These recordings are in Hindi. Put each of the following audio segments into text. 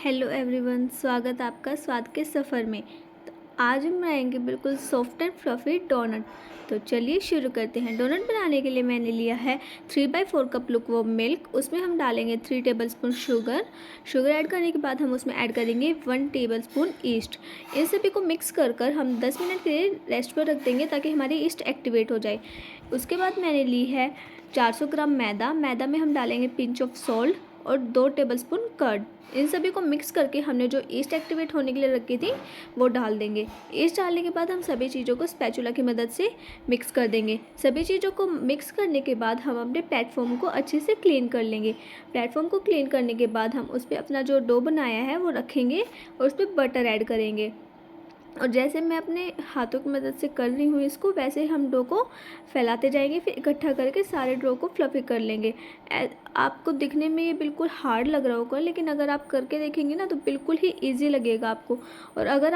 हेलो एवरीवन, स्वागत आपका स्वाद के सफ़र में। तो आज हम बनाएंगे बिल्कुल सॉफ्ट एंड फ्लफ़ी डोनट। तो चलिए शुरू करते हैं। डोनट बनाने के लिए मैंने लिया है 3/4 कप लुकवार्म मिल्क। उसमें हम डालेंगे 3 टेबलस्पून शुगर ऐड करने के बाद हम उसमें ऐड करेंगे 1 टेबलस्पून ईस्ट। इन सभी को मिक्स कर हम 10 मिनट के लिए रेस्ट पर रख देंगे ताकि हमारी ईस्ट एक्टिवेट हो जाए। उसके बाद मैंने ली है 400 ग्राम मैदा में हम डालेंगे पिंच ऑफ सॉल्ट और 2 टेबलस्पून कर्ड। इन सभी को मिक्स करके हमने जो ईस्ट एक्टिवेट होने के लिए रखी थी वो डाल देंगे। ईस्ट डालने के बाद हम सभी चीज़ों को स्पैचुला की मदद से मिक्स कर देंगे। सभी चीज़ों को मिक्स करने के बाद हम अपने प्लेटफॉर्म को अच्छे से क्लीन कर लेंगे। प्लेटफॉर्म को क्लीन करने के बाद हम उस पर अपना जो डो बनाया है वो रखेंगे और उस पर बटर ऐड करेंगे। और जैसे मैं अपने हाथों की मदद से कर रही हूँ इसको, वैसे ही हम डो को फैलाते जाएंगे। फिर इकट्ठा करके सारे डो को फ्लफ़ी कर लेंगे। आपको दिखने में ये बिल्कुल हार्ड लग रहा होगा, लेकिन अगर आप करके देखेंगे ना तो बिल्कुल ही इजी लगेगा आपको। और अगर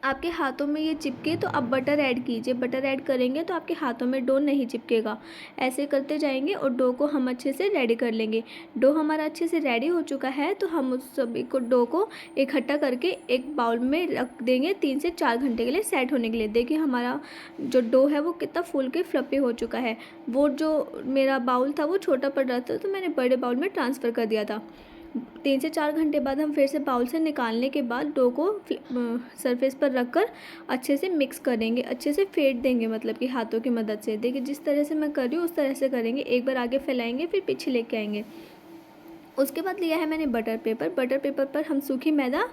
आपके हाथों में ये चिपके तो आप बटर ऐड कीजिए। बटर ऐड करेंगे तो आपके हाथों में डो नहीं चिपकेगा। ऐसे करते जाएंगे और डो को हम अच्छे से रेडी कर लेंगे। डो हमारा अच्छे से रेडी हो चुका है तो हम उस सभी को डो को इकट्ठा करके एक बाउल में रख देंगे 3 से 4 घंटे के लिए सेट होने के लिए। देखिए हमारा जो डो है वो कितना फूल के फ्लफ़ी हो चुका है। वो जो मेरा बाउल था वो छोटा पड़ रहा था तो मैंने बड़े बाउल में ट्रांसफ़र कर दिया था। 3 से 4 घंटे बाद हम फिर से बाउल से निकालने के बाद डो को सरफेस पर रखकर अच्छे से मिक्स करेंगे, अच्छे से फेंट देंगे, मतलब कि हाथों की मदद से। देखिए जिस तरह से मैं कर रही हूँ उस तरह से करेंगे। एक बार आगे फैलाएंगे फिर पीछे लेके आएंगे। उसके बाद लिया है मैंने बटर पेपर पर हम सूखी मैदा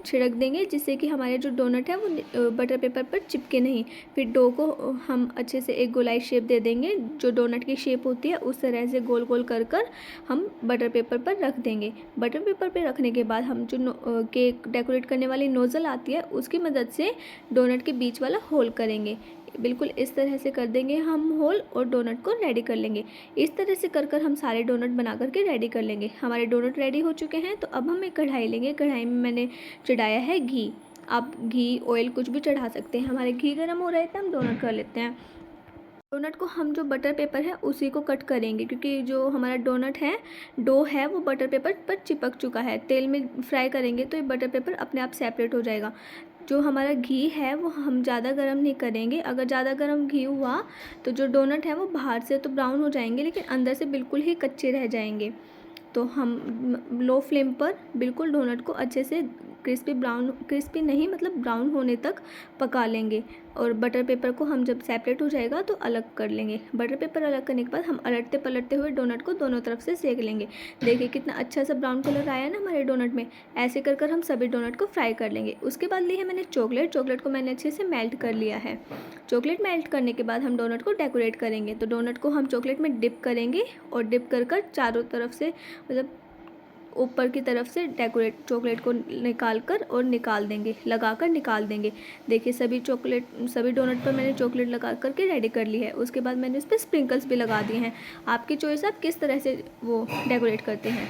छिड़क देंगे जिससे कि हमारे जो डोनट है वो बटर पेपर पर चिपके नहीं। फिर डो को हम अच्छे से एक गोलाई शेप दे देंगे। जो डोनट की शेप होती है उस तरह से गोल गोल कर हम बटर पेपर पर रख देंगे। बटर पेपर पर रखने के बाद हम जो केक डेकोरेट करने वाली नोज़ल आती है उसकी मदद से डोनट के बीच वाला होल करेंगे। बिल्कुल इस तरह से कर देंगे हम होल और डोनट को रेडी कर लेंगे। इस तरह से कर हम सारे डोनट बना करके रेडी कर लेंगे। हमारे डोनट रेडी हो चुके हैं तो अब हम एक कढ़ाई लेंगे। कढ़ाई में मैंने चढ़ाया है घी। आप घी ऑयल कुछ भी चढ़ा सकते हैं। हमारे घी गर्म हो रहे थे, हम डोनट कर लेते हैं। डोनट को हम जो बटर पेपर है उसी को कट करेंगे क्योंकि जो हमारा डोनट है डो है वो बटर पेपर पर चिपक चुका है। तेल में फ्राई करेंगे तो ये बटर पेपर अपने आप सेपरेट हो जाएगा। जो हमारा घी है वो हम ज़्यादा गर्म नहीं करेंगे। अगर ज़्यादा गर्म घी हुआ तो जो डोनट है वो बाहर से तो ब्राउन हो जाएंगे लेकिन अंदर से बिल्कुल ही कच्चे रह जाएंगे। तो हम लो फ्लेम पर बिल्कुल डोनट को अच्छे से क्रिस्पी नहीं मतलब ब्राउन होने तक पका लेंगे। और बटर पेपर को हम जब सेपरेट हो जाएगा तो अलग कर लेंगे। बटर पेपर अलग करने के बाद हम अलटते पलटते हुए डोनट को दोनों तरफ से सेक लेंगे। देखिए कितना अच्छा सा ब्राउन कलर आया ना हमारे डोनट में। ऐसे कर हम सभी डोनट को फ्राई कर लेंगे। उसके बाद ली है मैंने चॉकलेट को मैंने अच्छे से मेल्ट कर लिया है। चॉकलेट मेल्ट करने के बाद हम डोनट को डेकोरेट करेंगे। तो डोनट को हम चॉकलेट में डिप करेंगे और डिप कर चारों तरफ से मतलब ऊपर की तरफ से डेकोरेट चॉकलेट को निकाल देंगे, लगाकर निकाल देंगे। देखिए सभी डोनट पर मैंने चॉकलेट लगा करके रेडी कर ली है। उसके बाद मैंने उस पर स्प्रिंकल्स भी लगा दिए हैं। आपकी चॉइस, आप किस तरह से वो डेकोरेट करते हैं।